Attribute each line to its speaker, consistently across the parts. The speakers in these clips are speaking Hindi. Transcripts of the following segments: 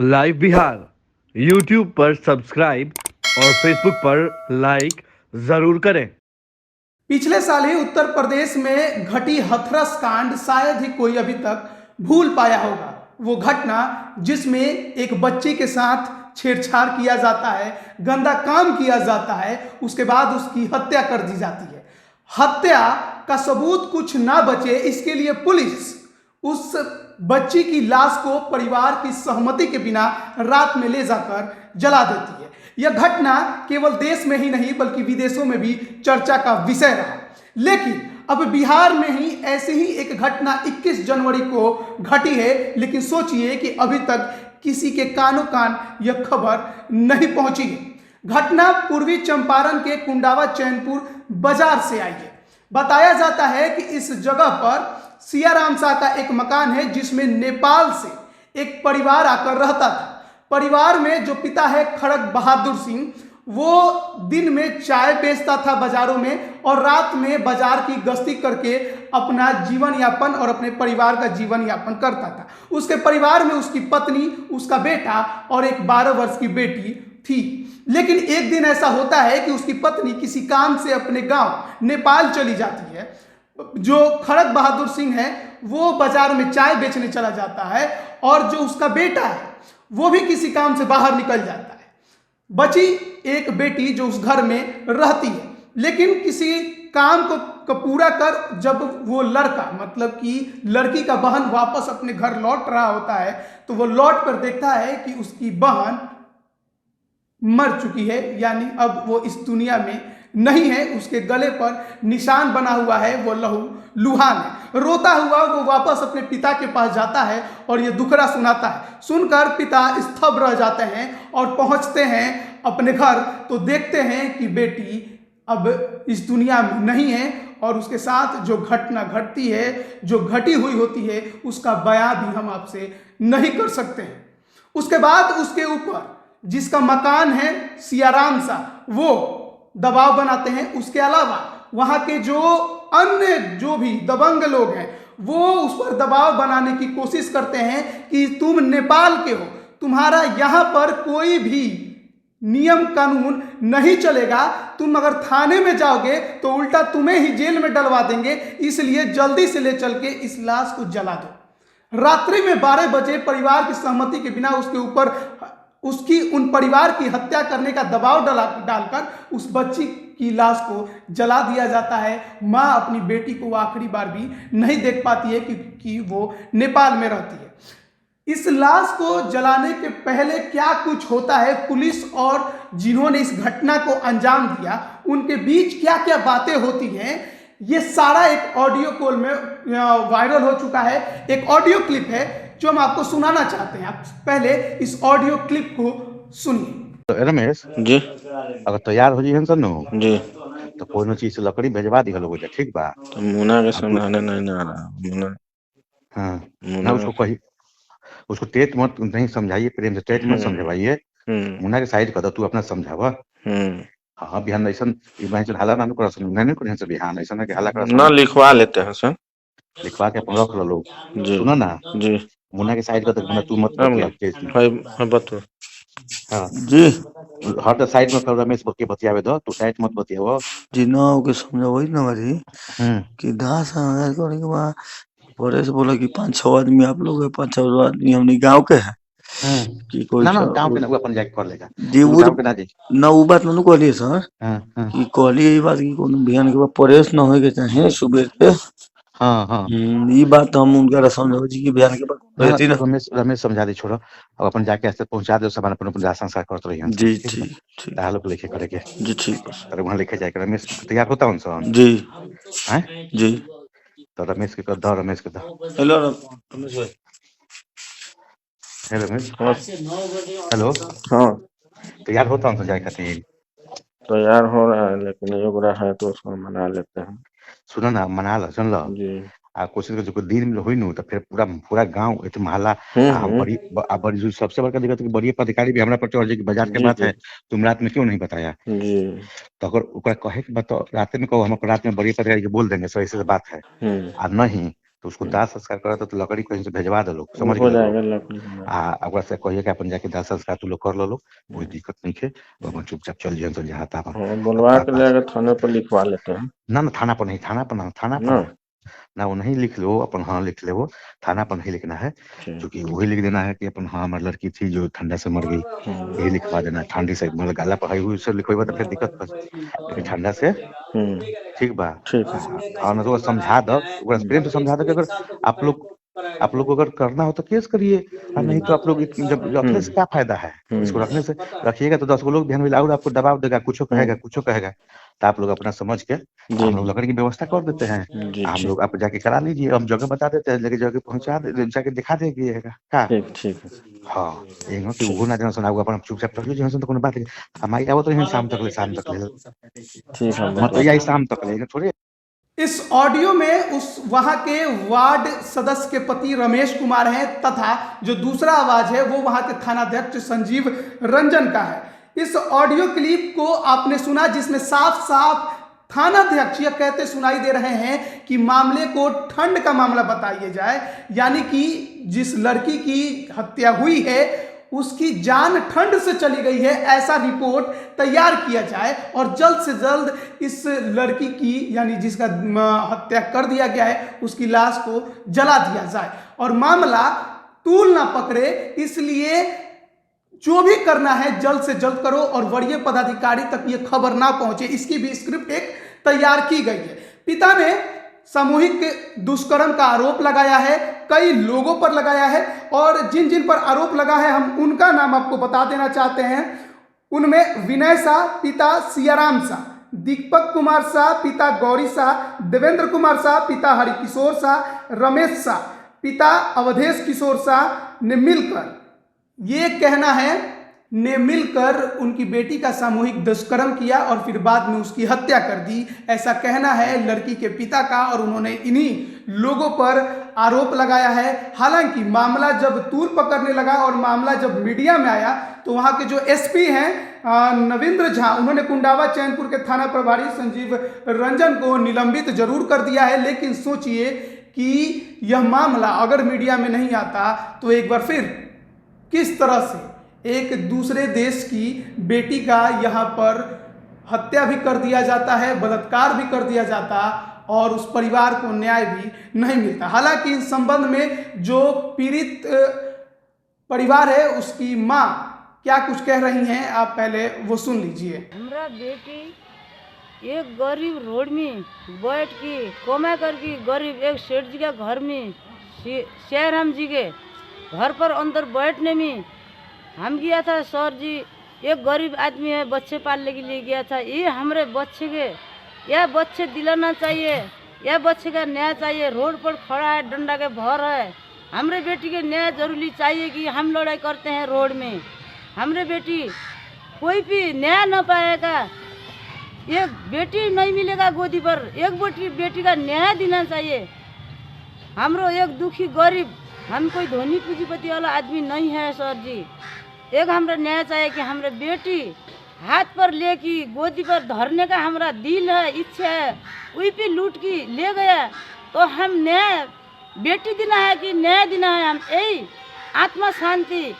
Speaker 1: लाइव बिहार यूट्यूब पर सब्सक्राइब और फेसबुक पर लाइक जरूर करें।
Speaker 2: पिछले साल ही उत्तर प्रदेश में घटी हथरस कांड शायद ही कोई अभी तक भूल पाया होगा। वो घटना जिसमें एक बच्ची के साथ छेड़छाड़ किया जाता है, गंदा काम किया जाता है, उसके बाद उसकी हत्या कर दी जाती है। हत्या का सबूत कुछ ना बचे, इसके लिए पुलिस उस बच्ची की लाश को परिवार की सहमति के बिना रात में ले जाकर जला देती है। यह घटना केवल देश में ही नहीं बल्कि विदेशों में भी चर्चा का विषय रहा। लेकिन अब बिहार में ही ऐसी ही एक घटना 21 जनवरी को घटी है, लेकिन सोचिए कि अभी तक किसी के कानों कान यह खबर नहीं पहुंची है। घटना पूर्वी चंपारण के कुंडावा चैनपुर बाजार से आई है। बताया जाता है कि इस जगह पर सियाराम शाह का एक मकान है, जिसमें नेपाल से एक परिवार आकर रहता था। परिवार में जो पिता है खड़ग बहादुर सिंह, वो दिन में चाय बेचता था बाजारों में और रात में बाजार की गश्ती करके अपना जीवन यापन और अपने परिवार का जीवन यापन करता था। उसके परिवार में उसकी पत्नी, उसका बेटा और एक 12 वर्ष की बेटी थी। लेकिन एक दिन ऐसा होता है कि उसकी पत्नी किसी काम से अपने गांव नेपाल चली जाती है। जो खड़ग बहादुर सिंह है वो बाजार में चाय बेचने चला जाता है और जो उसका बेटा है वो भी किसी काम से बाहर निकल जाता है। बची एक बेटी जो उस घर में रहती है, लेकिन किसी काम को पूरा कर जब वो लड़का, मतलब कि लड़की का बहन वापस अपने घर लौट रहा होता है, तो वो लौट कर देखता है कि उसकी बहन मर चुकी है, यानी अब वो इस दुनिया में नहीं है। उसके गले पर निशान बना हुआ है, वो लुहान है। रोता हुआ वो वापस अपने पिता के पास जाता है और ये दुखड़ा सुनाता है। सुनकर पिता स्तब्ध रह जाते हैं और पहुंचते हैं अपने घर, तो देखते हैं कि बेटी अब इस दुनिया में नहीं है और उसके साथ जो घटना घटती है, जो घटी हुई होती है, उसका बयां भी हम आपसे नहीं कर सकते हैं। उसके बाद उसके ऊपर जिसका मकान है सियाराम सा, वो दबाव बनाते हैं। उसके अलावा वहां के जो अन्य जो भी दबंग लोग हैं वो उस पर दबाव बनाने की कोशिश करते हैं कि तुम नेपाल के हो, तुम्हारा यहाँ पर कोई भी नियम कानून नहीं चलेगा, तुम अगर थाने में जाओगे तो उल्टा तुम्हें ही जेल में डलवा देंगे, इसलिए जल्दी से ले चल के इस लाश को जला दो। रात्रि में 12 बजे परिवार की सहमति के बिना उसके ऊपर उसकी उन परिवार की हत्या करने का दबाव डालकर उस बच्ची की लाश को जला दिया जाता है। माँ अपनी बेटी को आखिरी बार भी नहीं देख पाती है क्योंकि वो नेपाल में रहती है। इस लाश को जलाने के पहले क्या कुछ होता है, पुलिस और जिन्होंने इस घटना को अंजाम दिया उनके बीच क्या क्या बातें होती हैं, ये सारा एक ऑडियो कॉल में वायरल हो चुका है। एक ऑडियो क्लिप है जो हम आपको सुनाना चाहते हैं। आप पहले इस ऑडियो क्लिप को सुनिए।
Speaker 3: तो रमेश
Speaker 4: जी
Speaker 3: अगर तैयार हो जी सन
Speaker 4: जी
Speaker 3: तो कोई चीज से लकड़ी भेजवा दी लोग, ठीक बा?
Speaker 4: तो मुना के समझाने नहीं आ रहा। मुना
Speaker 3: हाँ ना,
Speaker 4: मुना
Speaker 3: उसको कही, उसको तेज मत नहीं समझाइए, प्रेम से तेज मत समझवाइए। मुना के साइड कर दो, तू अपना समझावा। हाँ बिहान ऐसा इमेजिन हाला ना कर सन, नहीं करे से बिहान ऐसा ना के हाला कर
Speaker 4: ना लिखवा लेते हैं सर,
Speaker 3: लिखवा के अपन रख लो लोग।
Speaker 4: जी
Speaker 3: सुनो ना
Speaker 4: जी
Speaker 3: मुना के साइड कर दो, मुना तू मत बतिया केस में।
Speaker 4: हाय बतो
Speaker 3: हाँ
Speaker 4: जी
Speaker 3: हर तो साइड में कर रमेश के बतियावे दो, तू साइड मत बतियावो।
Speaker 4: जी ना ओके समझावई ना भाई कि 10,000 करने के बाद परे से बोला कि 5-6 आदमी आप लोग है, 5-6 आदमी हमने गांव के हैं कि कोई
Speaker 3: ना ना गांव के ना अपन जाके कर लेगा
Speaker 4: जी वो
Speaker 3: गांव के ना जी
Speaker 4: ना वो बात मैंने कहलिए सर कि कहलिए ये बात कि कोनो बिहान के बाद परेश ना होए के चाहे सुबह के।
Speaker 3: हाँ हाँ
Speaker 4: ये बात हम उनका समझाओ जी कि बिहान के बाद रहती ना।
Speaker 3: रमेश समझा दे, छोड़ो अब अपन जाके ऐसे पहुंचा दो, सामान अपन अपन संस्कार करते रहिए
Speaker 4: जी ठीक ठीक
Speaker 3: लोग लेके करेंगे
Speaker 4: जी ठीक
Speaker 3: अरे वहाँ लेके जाके रमेश तैयार होता हूँ सर
Speaker 4: जी
Speaker 3: हैं
Speaker 4: जी
Speaker 3: तो रमेश के कर दो, रमेश के दो।
Speaker 4: हेलो रमेश भाई।
Speaker 3: रमेश
Speaker 4: हाँ
Speaker 3: हेलो,
Speaker 4: हाँ
Speaker 3: तैयार होता हूँ जाए खातिर।
Speaker 4: तैयार हो रहा है लेकिन एक बार है तो उसको मना लेते हैं।
Speaker 3: सुनो ना मना लो, सुन लो
Speaker 4: जी
Speaker 3: आ कोशिश कर, जो दिन में हुई नु तो फिर पूरा पूरा गांव इतना मोहल्ला बड़ी बड़ी जो सबसे बड़का दिक्कत है कि बड़ी पदाधिकारी भी हमरा पर चढ़ जाए कि बाजार के बात है, तुम रात में क्यों नहीं बताया।
Speaker 4: जी
Speaker 3: तो अगर ओकरा कहे कि बताओ रात में कहो, हम रात में बड़ी पदाधिकारी के बोल देंगे सही से बात है। आ नहीं तो उसको दाह संस्कार करता तो लकड़ी कहीं से भेजवा दे लोग, समझ
Speaker 4: हो
Speaker 3: गए
Speaker 4: जाएगा
Speaker 3: लोग।
Speaker 4: लकड़ी में।
Speaker 3: आ ओकरा से कहिए कि अपन जाके दाह संस्कार तू लोग कर लो, कोई दिक्कत नहीं है, अपन चुपचाप चल जाए तो जहाँ था
Speaker 4: हाँ, बुलवा के ले आकर थाने पर लिखवा लेते हैं
Speaker 3: ना थाना पर नहीं, थाना पर
Speaker 4: ना।
Speaker 3: ना वो नहीं लिख लो अपन, हाँ लिख ले वो, थाना पर नहीं लिखना है,
Speaker 4: ठीक।
Speaker 3: क्योंकि वही लिख देना है कि अपन हाँ हमारी लड़की थी जो ठंडा से मर गई, यही लिखवा देना है। ठंडी से मतलब गाला पकाई हुई से लिखवा तो फिर दिक्कत बस, लेकिन ठंडा से ठीक बा।
Speaker 4: ठीक है।
Speaker 3: हाँ ना तो समझा दो, प्रेम से समझा दो कि अगर आप लोग को अगर करना हो तो केस करिए, और नहीं तो आप लोग जब रखने से क्या फायदा है, इसको रखने से रखिएगा तो 10 लोग ध्यान में और आपको दबाव देगा, कुछ कहेगा, तो आप लोग अपना समझ के हम लोग लकड़ी की व्यवस्था कर देते हैं।
Speaker 4: जी,
Speaker 3: हम लोग आप जाके करा लीजिए, हम जगह बता देते हैं, लेके जगह पहुंचा दे, जाके दिखा देगा का।
Speaker 4: ठीक है।
Speaker 3: हाँ एगो कि वो ना जान सुनाओ, अपन चुपचाप रख लीजिए, तो कोनो बात है हमारी आवत रही शाम तक ले
Speaker 4: ठीक है,
Speaker 3: मत यही शाम तक ले थोड़े।
Speaker 2: इस ऑडियो में उस वहां के वार्ड सदस्य के पति रमेश कुमार हैं तथा जो दूसरा आवाज है वो वहां के थानाध्यक्ष संजीव रंजन का है। इस ऑडियो क्लिप को आपने सुना जिसमें साफ साफ थानाध्यक्ष यह कहते सुनाई दे रहे हैं कि मामले को ठंड का मामला बताइए जाए, यानी कि जिस लड़की की हत्या हुई है उसकी जान ठंड से चली गई है, ऐसा रिपोर्ट तैयार किया जाए और जल्द से जल्द इस लड़की की यानी जिसका हत्या कर दिया गया है उसकी लाश को जला दिया जाए और मामला तूल ना पकड़े, इसलिए जो भी करना है जल्द से जल्द करो और वरीय पदाधिकारी तक ये खबर ना पहुंचे, इसकी भी स्क्रिप्ट एक तैयार की गई है। पिता ने सामूहिक दुष्कर्म का आरोप लगाया है, कई लोगों पर लगाया है और जिन जिन पर आरोप लगा है हम उनका नाम आपको बता देना चाहते हैं। उनमें विनय शाह पिता सियाराम शाह, दीपक कुमार शाह पिता गौरी शाह, देवेंद्र कुमार शाह पिता हरिकिशोर शाह, रमेश शाह पिता अवधेश किशोर शाह ने मिलकर उनकी बेटी का सामूहिक दुष्कर्म किया और फिर बाद में उसकी हत्या कर दी, ऐसा कहना है लड़की के पिता का और उन्होंने इन्हीं लोगों पर आरोप लगाया है। हालांकि मामला जब तूल पकड़ने लगा और मामला जब मीडिया में आया तो वहां के जो एसपी हैं नवींद्र झा, उन्होंने कुंडावा चैनपुर के थाना प्रभारी संजीव रंजन को निलंबित जरूर कर दिया है। लेकिन सोचिए कि यह मामला अगर मीडिया में नहीं आता तो एक बार फिर किस तरह से एक दूसरे देश की बेटी का यहाँ पर हत्या भी कर दिया जाता है, बलात्कार भी कर दिया जाता और उस परिवार को न्याय भी नहीं मिलता। हालांकि इस संबंध में जो पीड़ित परिवार है उसकी माँ क्या कुछ कह रही हैं, आप पहले वो सुन लीजिए।
Speaker 5: हमारा बेटी एक गरीब रोड में बैठ के कमा करके गरीब एक सेठ जी के घर में शेरहम जी के घर पर अंदर बैठने में हम गया था। सर जी एक गरीब आदमी है, बच्चे पालने के लिए गया था, ये हमारे बच्चे के यह बच्चे दिलाना चाहिए, यह बच्चे का न्याय चाहिए। रोड पर खड़ा है, डंडा के भर है, हमारे बेटी के न्याय जरूरी चाहिए कि हम लड़ाई करते हैं रोड में, हमारे बेटी कोई भी न्याय न पाएगा, एक बेटी नहीं मिलेगा गोदी पर, एक बेटी का न्याय देना चाहिए। हमरो एक दुखी गरीब, हम कोई धनी पूंजीपति वाला आदमी नहीं है सर जी, एक हमरा न्याय चाहिए कि हमारे बेटी हाथ पर लेके गोदी पर धरने का हमारा दिल है, इच्छा है, वही पे लूट की ले गया तो हम न्याय बेटी देना है कि न्याय देना है, हम यही आत्मा शांति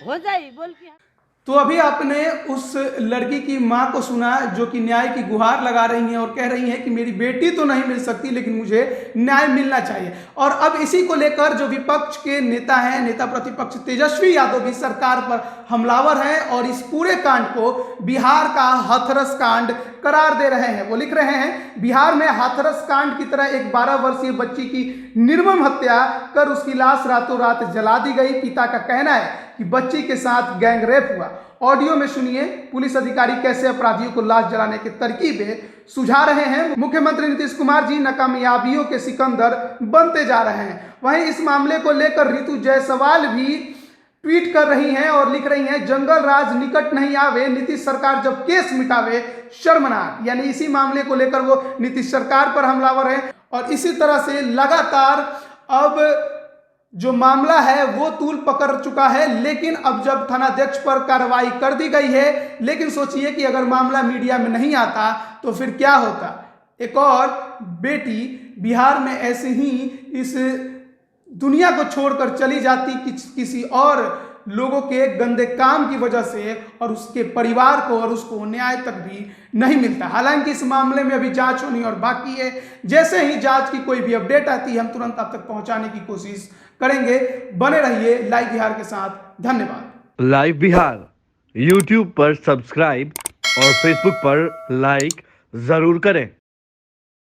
Speaker 5: हो जाए बोल के।
Speaker 2: तो अभी आपने उस लड़की की मां को सुना जो कि न्याय की गुहार लगा रही हैं और कह रही हैं कि मेरी बेटी तो नहीं मिल सकती लेकिन मुझे न्याय मिलना चाहिए। और अब इसी को लेकर जो विपक्ष के नेता हैं, नेता प्रतिपक्ष तेजस्वी यादव भी सरकार पर हमलावर हैं और इस पूरे कांड को बिहार का हाथरस कांड करार दे रहे हैं। वो लिख रहे हैं बिहार में हाथरस कांड की तरह एक 12 वर्षीय बच्ची की निर्मम हत्या कर उसकी लाश रातों रात जला दी गई। पिता का कहना है कि बच्ची के साथ गैंग रेप हुआ। ऑडियो में सुनिए पुलिस अधिकारी कैसे अपराधियों को लाश जलाने की तरकीबें सुझा रहे हैं। मुख्यमंत्री नीतीश कुमार जी नाकामयाबियों के सिकंदर बनते जा रहे हैं। वहीं इस मामले को लेकर ऋतु जायसवाल भी ट्वीट कर रही हैं और लिख रही हैं जंगल राज निकट नहीं आवे, नीतीश सरकार जब केस मिटावे शर्मनाक। यानी इसी मामले को लेकर वो नीतीश सरकार पर हमलावर है और इसी तरह से लगातार अब जो मामला है वो तूल पकड़ चुका है। लेकिन अब जब थानाध्यक्ष पर कार्रवाई कर दी गई है, लेकिन सोचिए कि अगर मामला मीडिया में नहीं आता तो फिर क्या होता। एक और बेटी बिहार में ऐसे ही इस दुनिया को छोड़कर चली जाती किसी और लोगों के गंदे काम की वजह से, और उसके परिवार को और उसको न्याय तक भी नहीं मिलता। हालांकि इस मामले में अभी जांच होनी और बाकी है। जैसे ही जांच की कोई भी अपडेट आती है हम तुरंत आप तक पहुंचाने की कोशिश करेंगे। बने रहिए लाइव बिहार के साथ। धन्यवाद।
Speaker 1: लाइव बिहार यूट्यूब पर सब्सक्राइब और फेसबुक पर लाइक जरूर करें।